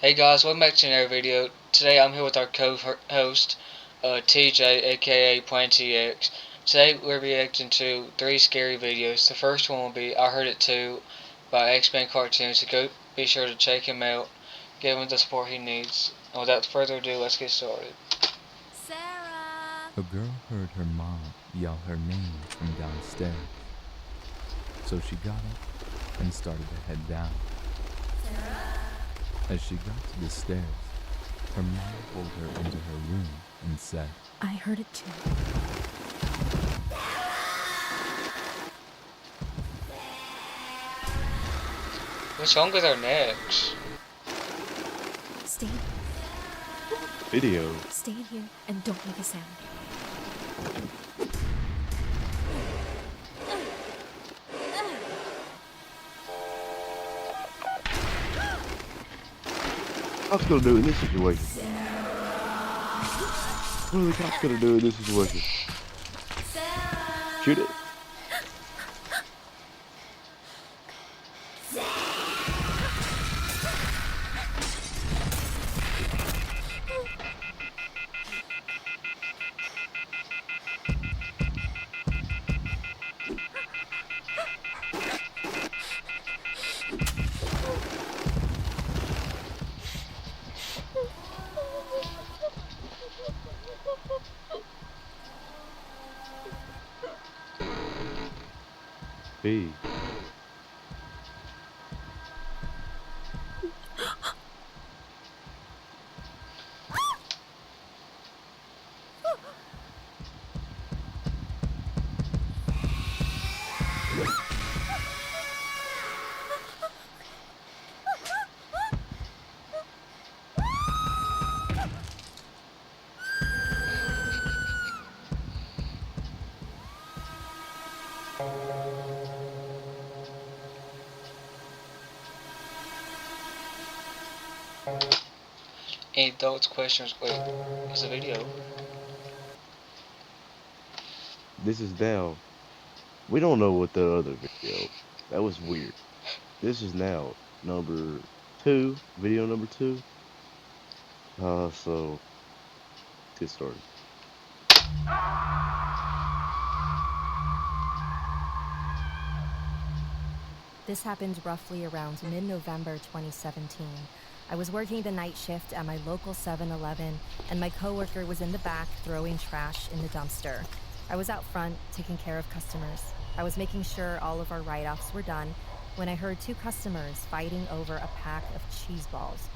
Hey guys, welcome back to another video. Today I'm here with our co-host, TJ, aka Plan TX. Today we're reacting to 3 scary videos. The first one will be I Heard It Too by X-Men Cartoons, so go be sure to check him out, give him the support he needs. And without further ado, let's get started. Sarah! A girl heard her mom yell her name from downstairs. So she got up and started to head down. Sarah? As she got to the stairs, her mom pulled her into her room and said, I heard it too. What's wrong with our necks? Stay. Video. Stay here and don't make a sound. What's gonna do in this situation? What are the cops gonna do in this situation? Shoot it? B. Any thoughts, questions? Wait, it's a video. This is now. We don't know what the other video. That was weird. This is now number 2, video number 2. So let's get started. This happened roughly around mid-November 2017. I was working the night shift at my local 7-Eleven, and my coworker was in the back throwing trash in the dumpster. I was out front taking care of customers. I was making sure all of our write-offs were done when I heard 2 customers fighting over a pack of cheese balls.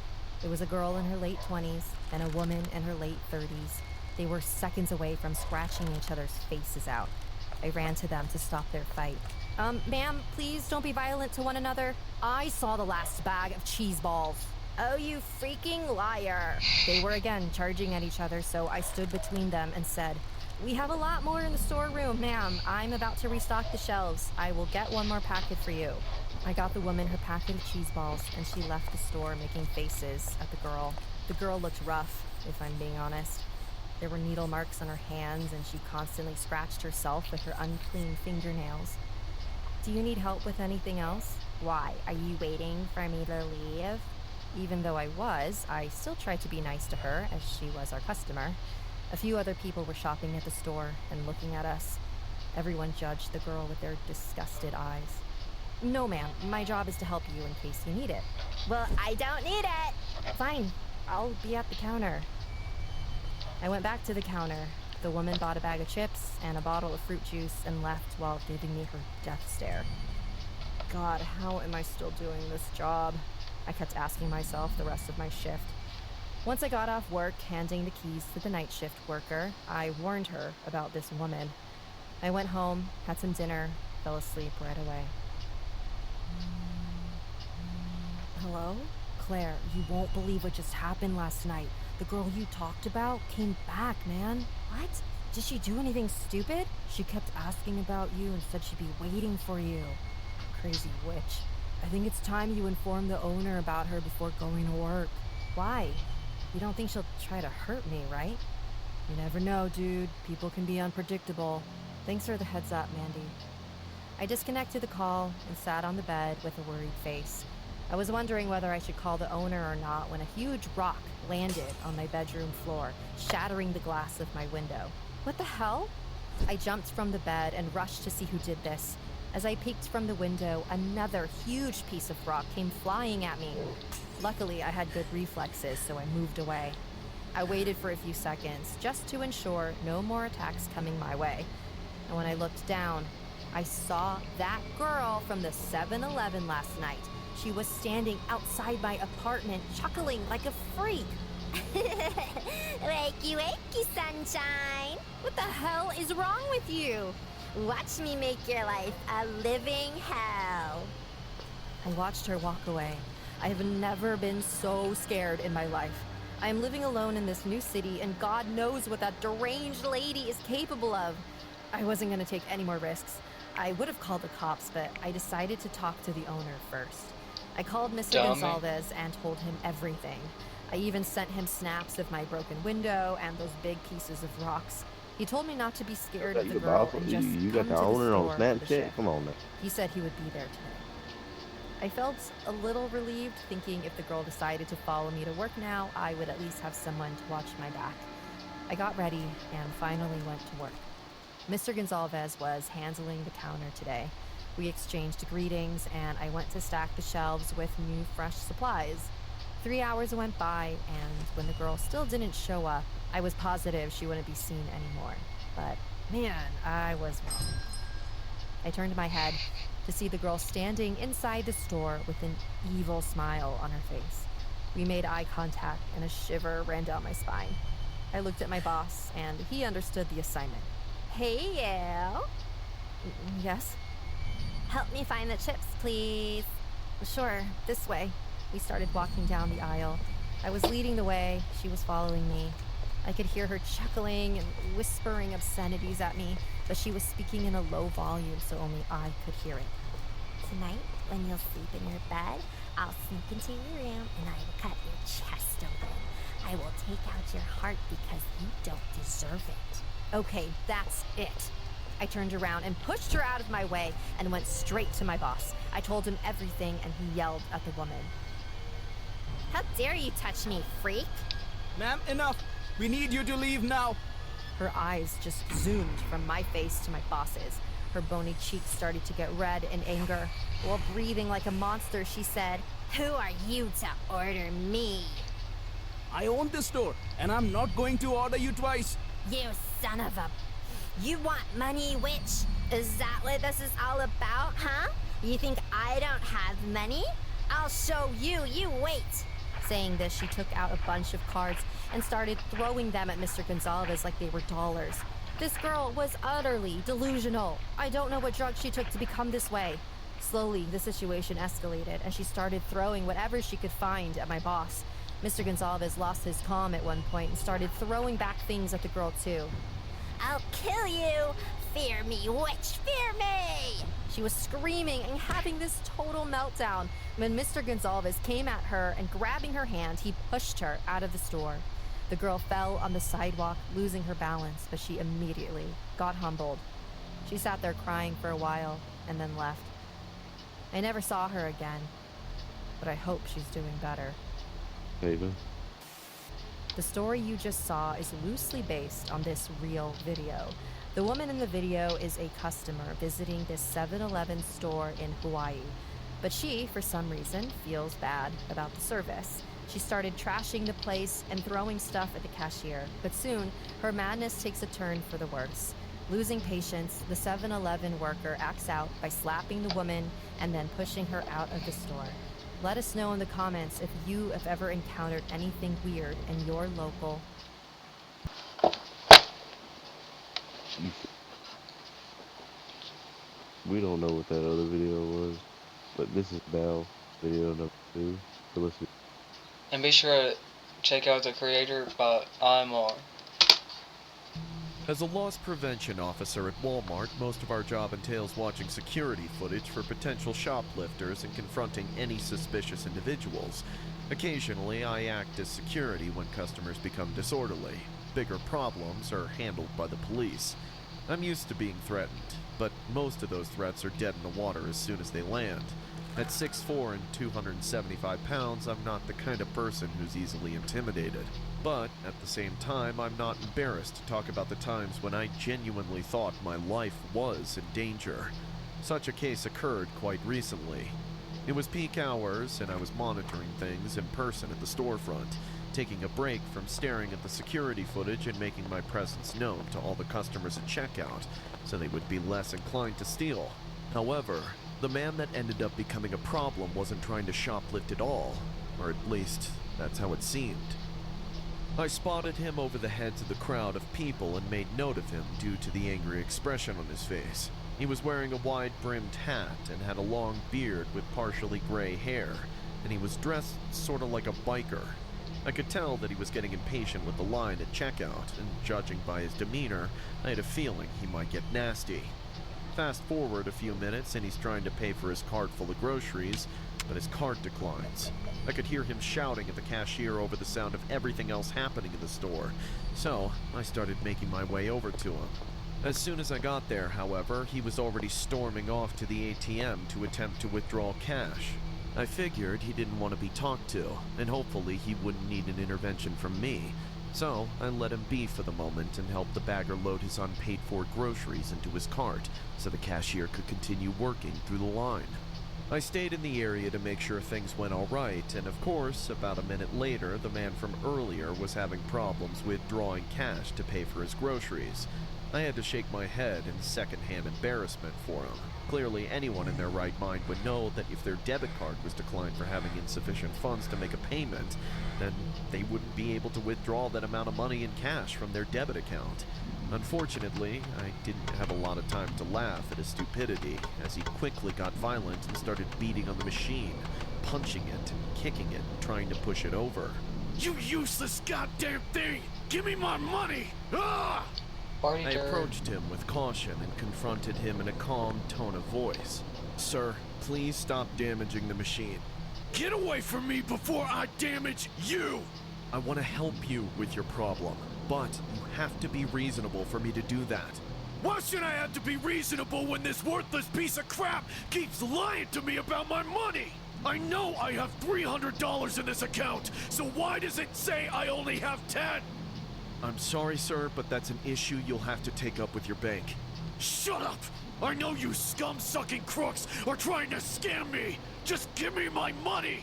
It was a girl in her late 20s and a woman in her late 30s. They were seconds away from scratching each other's faces out. I ran to them to stop their fight. Ma'am, please don't be violent to one another. I saw the last bag of cheese balls. Oh, you freaking liar. They were again charging at each other, so I stood between them and said, "We have a lot more in the storeroom, ma'am. I'm about to restock the shelves. I will get one more packet for you." I got the woman her packet of cheese balls, and she left the store making faces at the girl. The girl looked rough, if I'm being honest. There were needle marks on her hands, and she constantly scratched herself with her unclean fingernails. "Do you need help with anything else? Why, are you waiting for me to leave?" Even though I was, I still tried to be nice to her, as she was our customer. A few other people were shopping at the store and looking at us. Everyone judged the girl with their disgusted eyes. "No, ma'am, my job is to help you in case you need it." "Well, I don't need it." "Fine, I'll be at the counter." I went back to the counter. The woman bought a bag of chips and a bottle of fruit juice and left while giving me her death stare. God, how am I still doing this job? I kept asking myself the rest of my shift. Once I got off work, handing the keys to the night shift worker, I warned her about this woman. I went home, had some dinner, fell asleep right away. Hello? Claire, you won't believe what just happened last night. The girl you talked about came back, man. What? Did she do anything stupid? She kept asking about you and said she'd be waiting for you. Crazy witch. I think it's time you inform the owner about her before going to work. Why? You don't think she'll try to hurt me, right? You never know, dude. People can be unpredictable. Thanks for the heads up, Mandy. I disconnected the call and sat on the bed with a worried face. I was wondering whether I should call the owner or not when a huge rock landed on my bedroom floor, shattering the glass of my window. What the hell? I jumped from the bed and rushed to see who did this. As I peeked from the window, another huge piece of rock came flying at me. Luckily, I had good reflexes, so I moved away. I waited for a few seconds just to ensure no more attacks coming my way. And when I looked down, I saw that girl from the 7-Eleven last night. She was standing outside my apartment, chuckling like a freak. Wakey, wakey, sunshine. What the hell is wrong with you? Watch me make your life a living hell. I watched her walk away. I have never been so scared in my life. I am living alone in this new city, and God knows what that deranged lady is capable of. I wasn't going to take any more risks. I would have called the cops, but I decided to talk to the owner first. I called Mr. Gonzalez and told him everything. I even sent him snaps of my broken window and those big pieces of rocks. He told me not to be scared of the girl and just You come got the to owner on store for the Snapchat? shift. Come on now. He said he would be there today. I felt a little relieved, thinking if the girl decided to follow me to work now, I would at least have someone to watch my back. I got ready and finally went to work. Mr. Gonzalez was handling the counter today. We exchanged greetings, and I went to stack the shelves with new, fresh supplies. 3 hours went by, and when the girl still didn't show up, I was positive she wouldn't be seen anymore. But man, I was wrong. I turned my head to see the girl standing inside the store with an evil smile on her face. We made eye contact, and a shiver ran down my spine. I looked at my boss, and he understood the assignment. Hey, you. Yes? Help me find the chips, please. Sure, this way. We started walking down the aisle. I was leading the way, she was following me. I could hear her chuckling and whispering obscenities at me, but she was speaking in a low volume so only I could hear it. Tonight, when you'll sleep in your bed, I'll sneak into your room and I will cut your chest open. I will take out your heart because you don't deserve it. Okay, that's it. I turned around and pushed her out of my way and went straight to my boss. I told him everything and he yelled at the woman. How dare you touch me, freak? Ma'am, enough. We need you to leave now. Her eyes just zoomed from my face to my boss's. Her bony cheeks started to get red in anger. While breathing like a monster, she said, Who are you to order me? I own this store, and I'm not going to order you twice. You son of a... You want money, witch? Is that what this is all about, huh? You think I don't have money? I'll show you, you wait. Saying this, she took out a bunch of cards and started throwing them at Mr. Gonzalez like they were dollars. This girl was utterly delusional. I don't know what drug she took to become this way. Slowly, the situation escalated, and she started throwing whatever she could find at my boss. Mr. Gonzalez lost his calm at one point and started throwing back things at the girl, too. I'll kill you! Fear me, witch, fear me! She was screaming and having this total meltdown when Mr. Gonzalez came at her and grabbing her hand, he pushed her out of the store. The girl fell on the sidewalk, losing her balance, but she immediately got humbled. She sat there crying for a while and then left. I never saw her again, but I hope she's doing better. Haven. The story you just saw is loosely based on this real video. The woman in the video is a customer visiting this 7-Eleven store in Hawaii. But she, for some reason, feels bad about the service. She started trashing the place and throwing stuff at the cashier. But soon, her madness takes a turn for the worse. Losing patience, the 7-Eleven worker acts out by slapping the woman and then pushing her out of the store. Let us know in the comments if you have ever encountered anything weird in your local. We don't know what that other video was, but this is now video number 2. So let's see. And be sure to check out the creator by IMR. As a loss prevention officer at Walmart, most of our job entails watching security footage for potential shoplifters and confronting any suspicious individuals. Occasionally, I act as security when customers become disorderly. Bigger problems are handled by the police. I'm used to being threatened, but most of those threats are dead in the water as soon as they land. At 6'4" and 275 pounds, I'm not the kind of person who's easily intimidated. But at the same time, I'm not embarrassed to talk about the times when I genuinely thought my life was in danger. Such a case occurred quite recently. It was peak hours, and I was monitoring things in person at the storefront, taking a break from staring at the security footage and making my presence known to all the customers at checkout, so they would be less inclined to steal. However, the man that ended up becoming a problem wasn't trying to shoplift at all, or at least, that's how it seemed. I spotted him over the heads of the crowd of people and made note of him due to the angry expression on his face. He was wearing a wide-brimmed hat and had a long beard with partially gray hair, and he was dressed sort of like a biker. I could tell that he was getting impatient with the line at checkout, and judging by his demeanor, I had a feeling he might get nasty. Fast forward a few minutes and he's trying to pay for his cart full of groceries, but his cart declines. I could hear him shouting at the cashier over the sound of everything else happening in the store, so I started making my way over to him. As soon as I got there, however, he was already storming off to the ATM to attempt to withdraw cash. I figured he didn't want to be talked to, and hopefully he wouldn't need an intervention from me. So I let him be for the moment and helped the bagger load his unpaid-for groceries into his cart so the cashier could continue working through the line. I stayed in the area to make sure things went alright, and of course, about a minute later, the man from earlier was having problems withdrawing cash to pay for his groceries. I had to shake my head in secondhand embarrassment for him. Clearly, anyone in their right mind would know that if their debit card was declined for having insufficient funds to make a payment, then they wouldn't be able to withdraw that amount of money in cash from their debit account. Unfortunately, I didn't have a lot of time to laugh at his stupidity, as he quickly got violent and started beating on the machine, punching it and kicking it, trying to push it over. You useless goddamn thing! Give me my money! Ah! Party I turd. approached him with caution and confronted him in a calm tone of voice. Sir, please stop damaging the machine. Get away from me before I damage you! I want to help you with your problem, but you have to be reasonable for me to do that. Why should I have to be reasonable when this worthless piece of crap keeps lying to me about my money? I know I have $300 in this account, so why does it say I only have 10? I'm sorry, sir, but that's an issue you'll have to take up with your bank. Shut up! I know you scum-sucking crooks are trying to scam me! Just give me my money!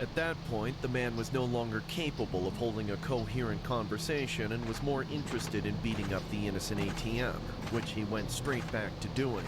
At that point, the man was no longer capable of holding a coherent conversation and was more interested in beating up the innocent ATM, which he went straight back to doing.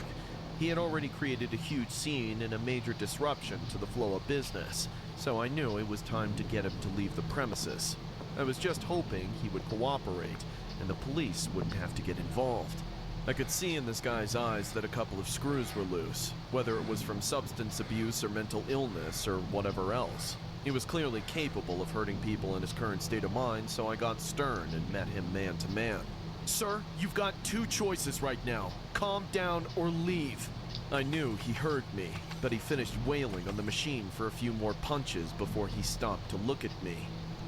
He had already created a huge scene and a major disruption to the flow of business, so I knew it was time to get him to leave the premises. I was just hoping he would cooperate, and the police wouldn't have to get involved. I could see in this guy's eyes that a couple of screws were loose, whether it was from substance abuse or mental illness or whatever else. He was clearly capable of hurting people in his current state of mind, so I got stern and met him man to man. Sir, you've got two choices right now. Calm down or leave. I knew he heard me, but he finished wailing on the machine for a few more punches before he stopped to look at me.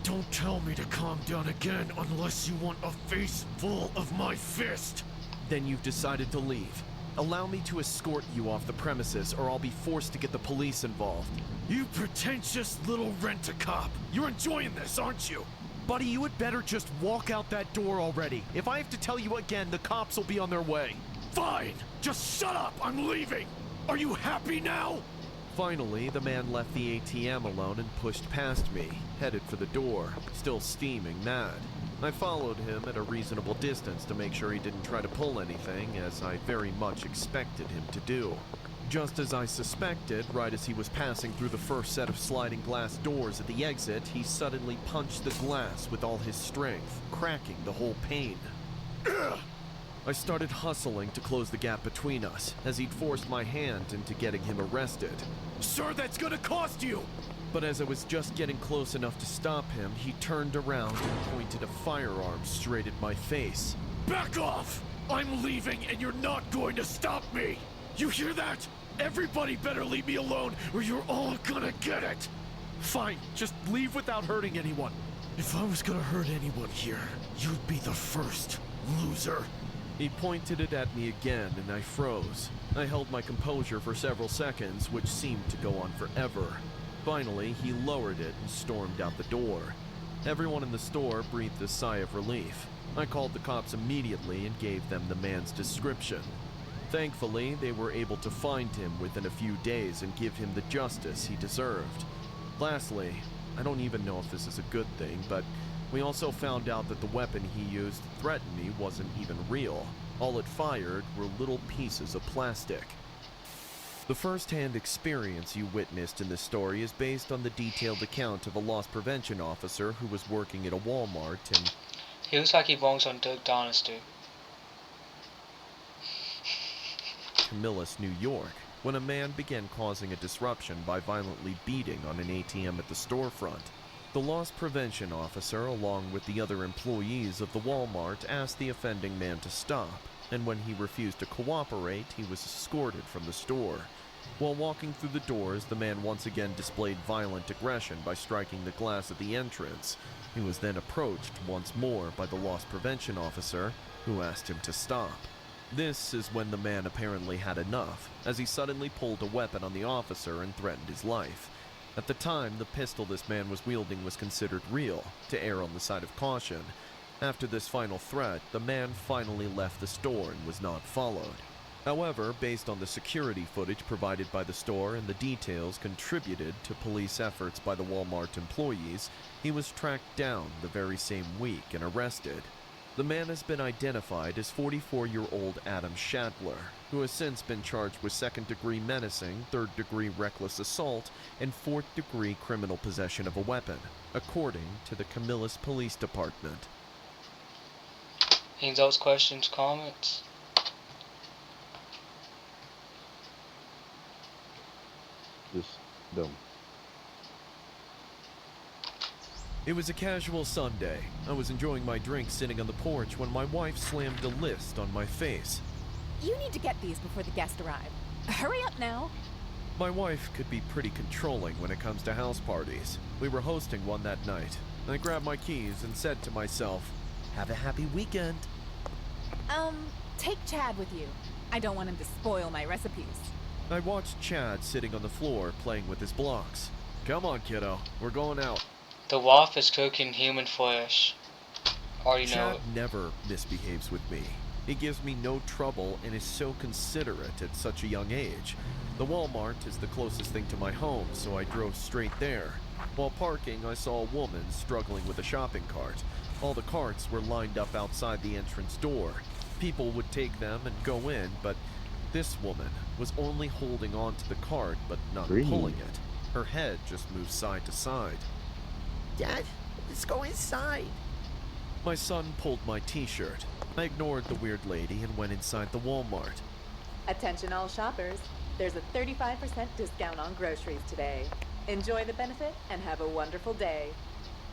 Don't tell me to calm down again unless you want a face full of my fist! Then you've decided to leave. Allow me to escort you off the premises, or I'll be forced to get the police involved. You pretentious little rent-a-cop! You're enjoying this, aren't you? Buddy, you had better just walk out that door already. If I have to tell you again, the cops will be on their way. Fine! Just shut up! I'm leaving! Are you happy now? Finally, the man left the ATM alone and pushed past me, headed for the door, still steaming mad. I followed him at a reasonable distance to make sure he didn't try to pull anything, as I very much expected him to do. Just as I suspected, right as he was passing through the first set of sliding glass doors at the exit, he suddenly punched the glass with all his strength, cracking the whole pane. I started hustling to close the gap between us, as he'd forced my hand into getting him arrested. Sir, that's gonna cost you! But as I was just getting close enough to stop him, he turned around and pointed a firearm straight at my face. Back off! I'm leaving and you're not going to stop me! You hear that? Everybody better leave me alone or you're all gonna get it! Fine, just leave without hurting anyone. If I was gonna hurt anyone here, you'd be the first, loser. He pointed it at me again, and I froze. I held my composure for several seconds, which seemed to go on forever. Finally, he lowered it and stormed out the door. Everyone in the store breathed a sigh of relief. I called the cops immediately and gave them the man's description. Thankfully, they were able to find him within a few days and give him the justice he deserved. Lastly, I don't even know if this is a good thing, but we also found out that the weapon he used to threaten me wasn't even real. All it fired were little pieces of plastic. The first-hand experience you witnessed in this story is based on the detailed account of a loss prevention officer who was working at a Walmart in... He looks like he belongs on Duck Dynasty. Camillus, New York, when a man began causing a disruption by violently beating on an ATM at the storefront. The loss prevention officer, along with the other employees of the Walmart, asked the offending man to stop, and when he refused to cooperate, he was escorted from the store. While walking through the doors, the man once again displayed violent aggression by striking the glass at the entrance. He was then approached once more by the loss prevention officer, who asked him to stop. This is when the man apparently had enough, as he suddenly pulled a weapon on the officer and threatened his life. At the time, the pistol this man was wielding was considered real, to err on the side of caution. After this final threat, the man finally left the store and was not followed. However, based on the security footage provided by the store and the details contributed to police efforts by the Walmart employees, he was tracked down the very same week and arrested. The man has been identified as 44-year-old Adam Shadler, who has since been charged with second-degree menacing, third-degree reckless assault, and fourth-degree criminal possession of a weapon, according to the Camillus Police Department. Any thoughts, questions, comments? Just dumb. It was a casual Sunday. I was enjoying my drink sitting on the porch when my wife slammed a list on my face. You need to get these before the guests arrive. Hurry up now. My wife could be pretty controlling when it comes to house parties. We were hosting one that night. I grabbed my keys and said to myself, "Have a happy weekend." Take Chad with you. I don't want him to spoil my recipes. I watched Chad sitting on the floor playing with his blocks. "Come on, kiddo. We're going out." The wife is cooking human flesh. Already know Chad it. never misbehaves with me. He gives me no trouble and is so considerate at such a young age. The Walmart is the closest thing to my home, so I drove straight there. While parking, I saw a woman struggling with a shopping cart. All the carts were lined up outside the entrance door. People would take them and go in, but this woman was only holding on to the cart but not pulling it. Her head just moved side to side. "Dad, let's go inside." My son pulled my t-shirt. I ignored the weird lady and went inside the Walmart. Attention all shoppers. There's a 35% discount on groceries today. Enjoy the benefit and have a wonderful day.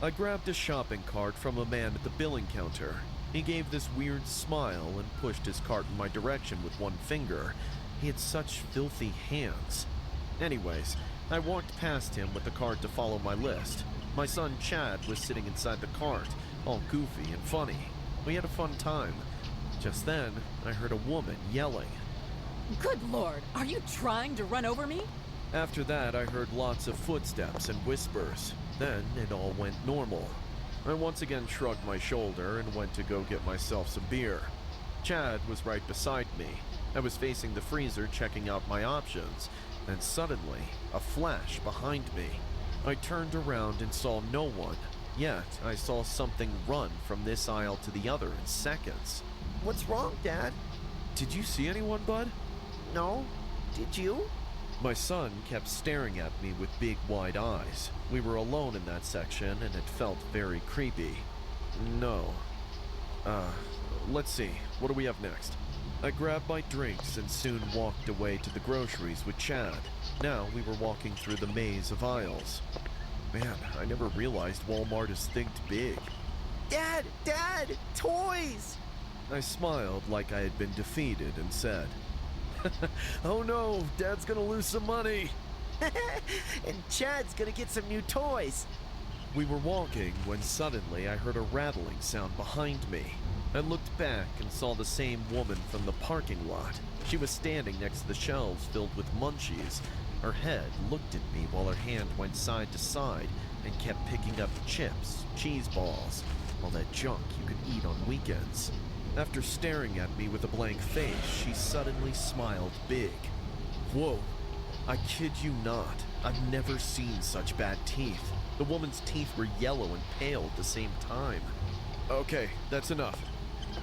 I grabbed a shopping cart from a man at the billing counter. He gave this weird smile and pushed his cart in my direction with one finger. He had such filthy hands. Anyways, I walked past him with the cart to follow my list. My son Chad was sitting inside the cart, all goofy and funny. We had a fun time. Just then, I heard a woman yelling. Good Lord, are you trying to run over me? After that, I heard lots of footsteps and whispers. Then it all went normal. I once again shrugged my shoulder and went to go get myself some beer. Chad was right beside me. I was facing the freezer checking out my options, and suddenly, a flash behind me. I turned around and saw no one, yet I saw something run from this aisle to the other in seconds. "What's wrong, Dad?" Did you see anyone, bud? "No. Did you?" My son kept staring at me with big wide eyes. We were alone in that section and it felt very creepy. No. Let's see. What do we have next? I grabbed my drinks and soon walked away to the groceries with Chad. Now we were walking through the maze of aisles. Man, I never realized Walmart is thinked big. "Dad! Dad! Toys!" I smiled like I had been defeated and said, "Oh no, Dad's gonna lose some money." "And Chad's gonna get some new toys." We were walking when suddenly I heard a rattling sound behind me. I looked back and saw the same woman from the parking lot. She was standing next to the shelves filled with munchies. Her head looked at me while her hand went side to side and kept picking up chips, cheese balls, all that junk you could eat on weekends. After staring at me with a blank face, she suddenly smiled big. Whoa, I kid you not, I've never seen such bad teeth. The woman's teeth were yellow and pale at the same time. Okay, that's enough.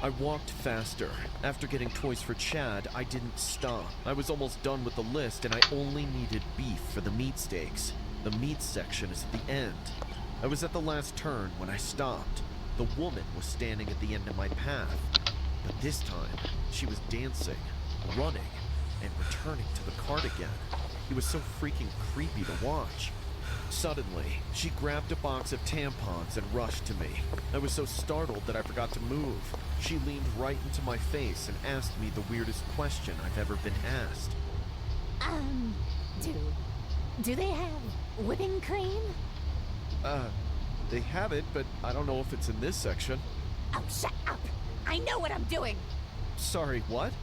I walked faster. After getting toys for Chad, I didn't stop. I was almost done with the list and I only needed beef for the meat steaks. The meat section is at the end. I was at the last turn when I stopped. The woman was standing at the end of my path. But this time, she was dancing, running, and returning to the cart again. It was so freaking creepy to watch. Suddenly, she grabbed a box of tampons and rushed to me. I was so startled that I forgot to move. She leaned right into my face and asked me the weirdest question I've ever been asked. Do they have whipping cream? They have it, but I don't know if it's in this section. Oh, shut up! I know what I'm doing! Sorry, what?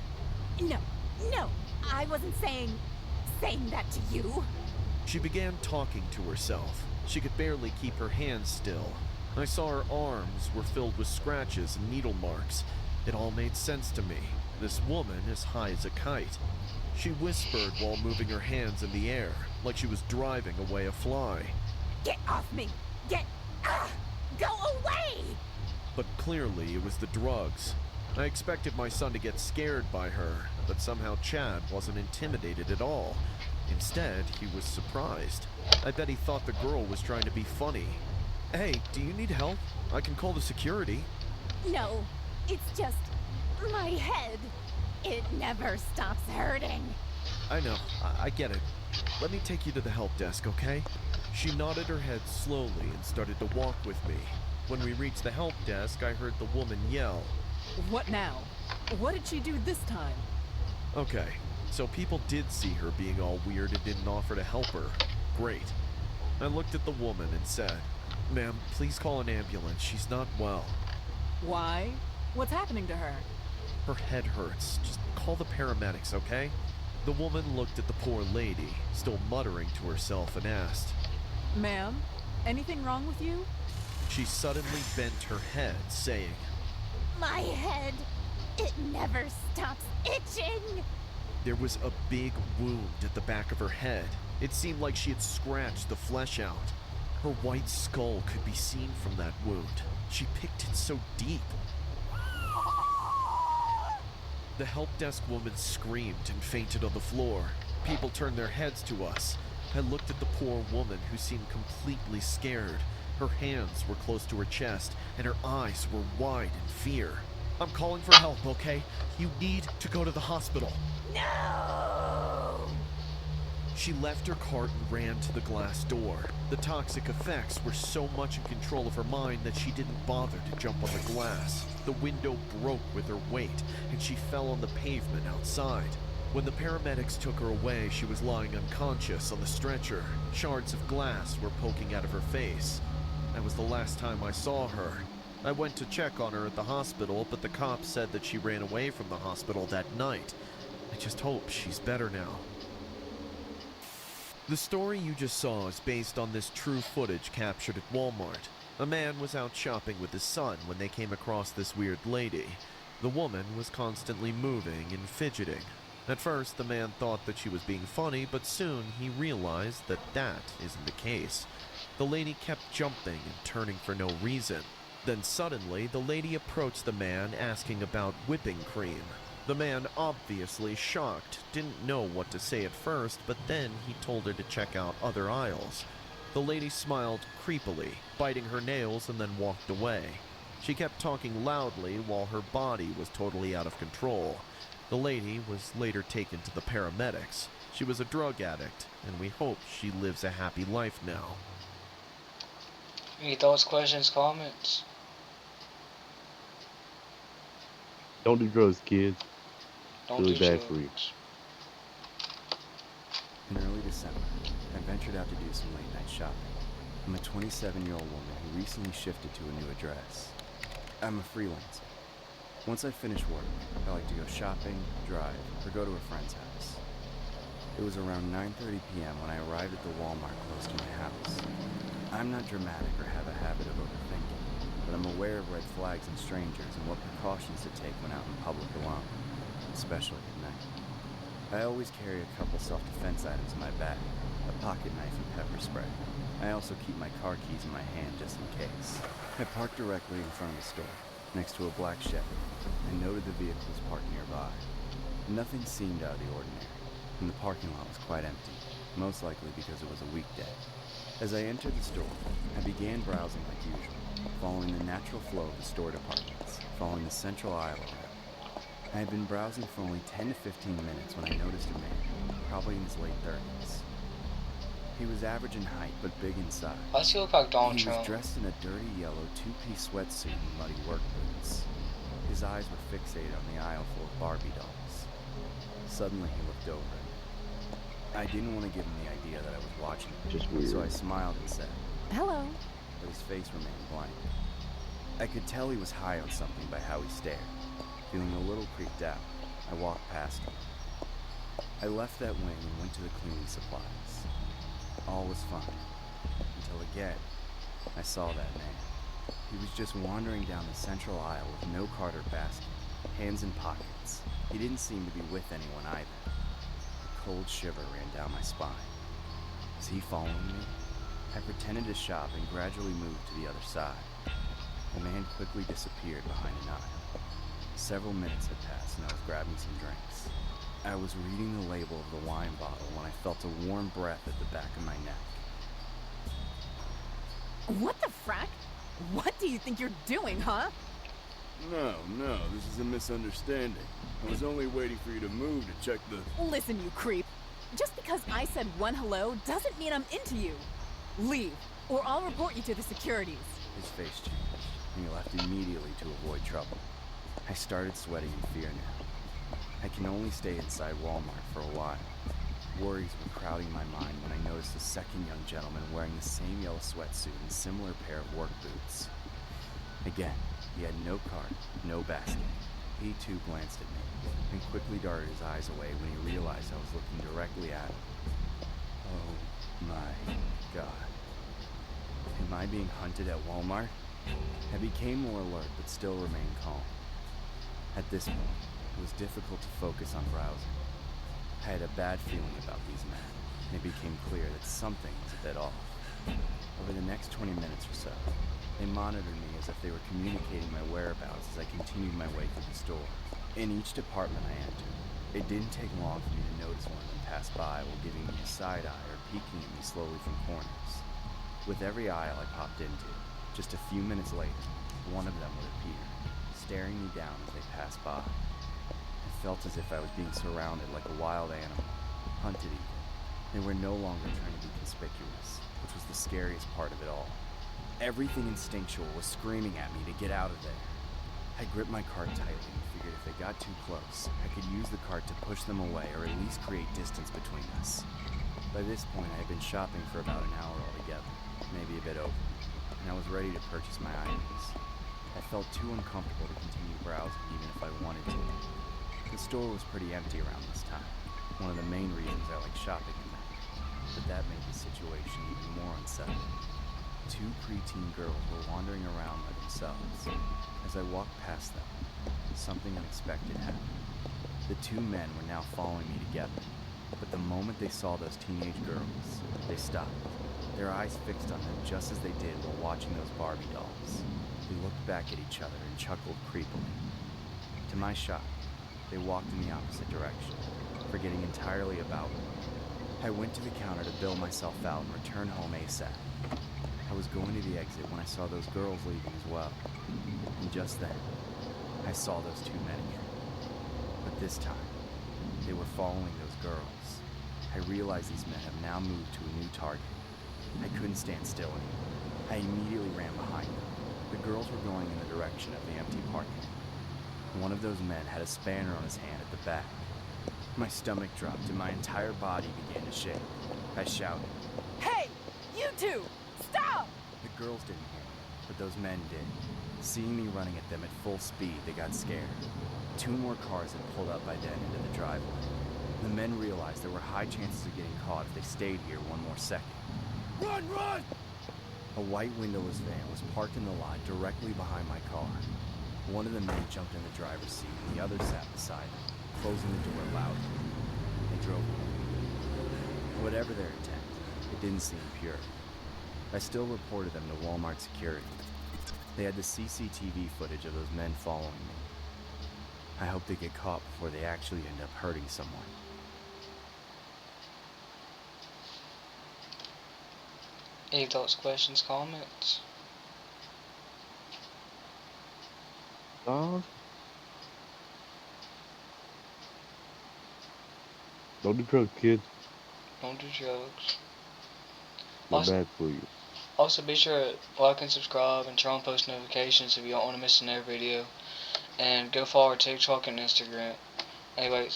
No, I wasn't saying that to you. She began talking to herself. She could barely keep her hands still. I saw her arms were filled with scratches and needle marks. It all made sense to me. This woman is high as a kite. She whispered while moving her hands in the air, like she was driving away a fly. Get off me! Go away! But clearly it was the drugs. I expected my son to get scared by her, but somehow Chad wasn't intimidated at all. Instead, he was surprised. I bet he thought the girl was trying to be funny. Hey, do you need help? I can call the security. No, it's just my head. It never stops hurting. I know, I get it. Let me take you to the help desk, okay? She nodded her head slowly and started to walk with me. When we reached the help desk, I heard the woman yell. What now? What did she do this time? Okay, so people did see her being all weird and didn't offer to help her. Great. I looked at the woman and said, "Ma'am, please call an ambulance. She's not well." Why? What's happening to her? Her head hurts. Just call the paramedics, okay? The woman looked at the poor lady, still muttering to herself, and asked, Ma'am, anything wrong with you? She suddenly bent her head, saying, My head, it never stops itching. There was a big wound at the back of her head. It seemed like she had scratched the flesh out. Her white skull could be seen from that wound. She picked it so deep. The help desk woman screamed and fainted on the floor. People turned their heads to us. I looked at the poor woman who seemed completely scared. Her hands were close to her chest, and her eyes were wide in fear. I'm calling for help, okay? You need to go to the hospital. No! She left her cart and ran to the glass door. The toxic effects were so much in control of her mind that she didn't bother to jump on the glass. The window broke with her weight, and she fell on the pavement outside. When the paramedics took her away, she was lying unconscious on the stretcher. Shards of glass were poking out of her face. That was the last time I saw her. I went to check on her at the hospital, but the cops said that she ran away from the hospital that night. I just hope she's better now. The story you just saw is based on this true footage captured at Walmart. A man was out shopping with his son when they came across this weird lady. The woman was constantly moving and fidgeting. At first, the man thought that she was being funny, but soon he realized that that isn't the case. The lady kept jumping and turning for no reason. Then suddenly, the lady approached the man asking about whipping cream. The man, obviously shocked, didn't know what to say at first, but then he told her to check out other aisles. The lady smiled creepily, biting her nails, and then walked away. She kept talking loudly while her body was totally out of control. The lady was later taken to the paramedics. She was a drug addict, and we hope she lives a happy life now. Any thoughts, questions, comments? Don't do drugs, kids. Don't Really do bad for you. drugs. In early December, I ventured out to do some late-night shopping. I'm a 27-year-old woman who recently shifted to a new address. I'm a freelancer. Once I finish work, I like to go shopping, drive, or go to a friend's house. It was around 9:30 p.m. when I arrived at the Walmart close to my house. I'm not dramatic or have a habit of overthinking, but I'm aware of red flags and strangers and what precautions to take when out in public alone, especially at night. I always carry a couple self-defense items in my bag, a pocket knife and pepper spray. I also keep my car keys in my hand just in case. I parked directly in front of the store, next to a black Chevy. I noted the vehicle was parked nearby. Nothing seemed out of the ordinary, and the parking lot was quite empty, most likely because it was a weekday. As I entered the store, I began browsing like usual, following the natural flow of the store departments, following the central aisle around. I had been browsing for only 10 to 15 minutes when I noticed a man, probably in his late 30s. He was average in height, but big in size. Why does he look like Donald He was Trump? dressed in a dirty yellow two-piece sweatsuit and muddy work boots. His eyes were fixated on the aisle full of Barbie dolls. Suddenly he looked over at me. I didn't want to give him the idea that I was watching him, Just weird. so I smiled and said, Hello. but his face remained blank. I could tell he was high on something by how he stared. Feeling a little creeped out, I walked past him. I left that wing and went to the cleaning supplies. All was fine, until again, I saw that man. He was just wandering down the central aisle with no cart or basket, hands in pockets. He didn't seem to be with anyone either. A cold shiver ran down my spine. Was he following me? I pretended to shop and gradually moved to the other side. The man quickly disappeared behind an aisle. Several minutes had passed and I was grabbing some drinks. I was reading the label of the wine bottle when I felt a warm breath at the back of my neck. What the frack? What do you think you're doing, huh? No, this is a misunderstanding. I was only waiting for you to move to check the... Listen, you creep. Just because I said one hello doesn't mean I'm into you. Leave, or I'll report you to the securities. His face changed, and he left immediately to avoid trouble. I started sweating in fear now. I can only stay inside Walmart for a while. Worries were crowding my mind when I noticed a second young gentleman wearing the same yellow sweatsuit and similar pair of work boots. Again, he had no cart, no basket. He too glanced at me, and quickly darted his eyes away when he realized I was looking directly at him. Oh my God. Am I being hunted at Walmart? I became more alert, but still remained calm. At this point, it was difficult to focus on browsing. I had a bad feeling about these men, and it became clear that something was a bit off. Over the next 20 minutes or so, they monitored me as if they were communicating my whereabouts as I continued my way through the store. In each department I entered, it didn't take long for me to notice one of them pass by while giving me a side eye or peeking at me slowly from corners. With every aisle I popped into, just a few minutes later, one of them would appear, staring me down as they passed by. I felt as if I was being surrounded like a wild animal, hunted even. They were no longer trying to be conspicuous, which was the scariest part of it all. Everything instinctual was screaming at me to get out of there. I gripped my cart tightly and figured if they got too close, I could use the cart to push them away or at least create distance between us. By this point, I had been shopping for about an hour altogether, maybe a bit over, and I was ready to purchase my items. I felt too uncomfortable to continue browsing even if I wanted to. The store was pretty empty around this time, one of the main reasons I like shopping at night, but that made the situation even more unsettling. Two preteen girls were wandering around by themselves. As I walked past them, something unexpected happened. The two men were now following me together, but the moment they saw those teenage girls, they stopped, their eyes fixed on them just as they did while watching those Barbie dolls. They looked back at each other and chuckled creepily. To my shock, they walked in the opposite direction, forgetting entirely about me. I went to the counter to bill myself out and return home ASAP. I was going to the exit when I saw those girls leaving as well. And just then, I saw those two men again. But this time, they were following those girls. I realized these men have now moved to a new target. I couldn't stand still anymore. I immediately ran behind them. The girls were going in the direction of the empty parking lot. One of those men had a spanner on his hand at the back. My stomach dropped and my entire body began to shake. I shouted. Hey, you two! Stop! The girls didn't hear me, but those men did. Seeing me running at them at full speed, they got scared. 2 more cars had pulled up by then into the driveway. The men realized there were high chances of getting caught if they stayed here one more second. Run, run! A white windowless van was parked in the lot directly behind my car. One of the men jumped in the driver's seat and the other sat beside him, closing the door loudly. They drove away. Whatever their intent, it didn't seem pure. I still reported them to Walmart security. They had the CCTV footage of those men following me. I hope they get caught before they actually end up hurting someone. Any thoughts, questions, comments? Don't do drugs, kids. Don't do drugs. They're Also, bad for you. also be sure to like and subscribe and turn on post notifications if you don't want to miss another video. And go follow our TikTok and Instagram. Anyways.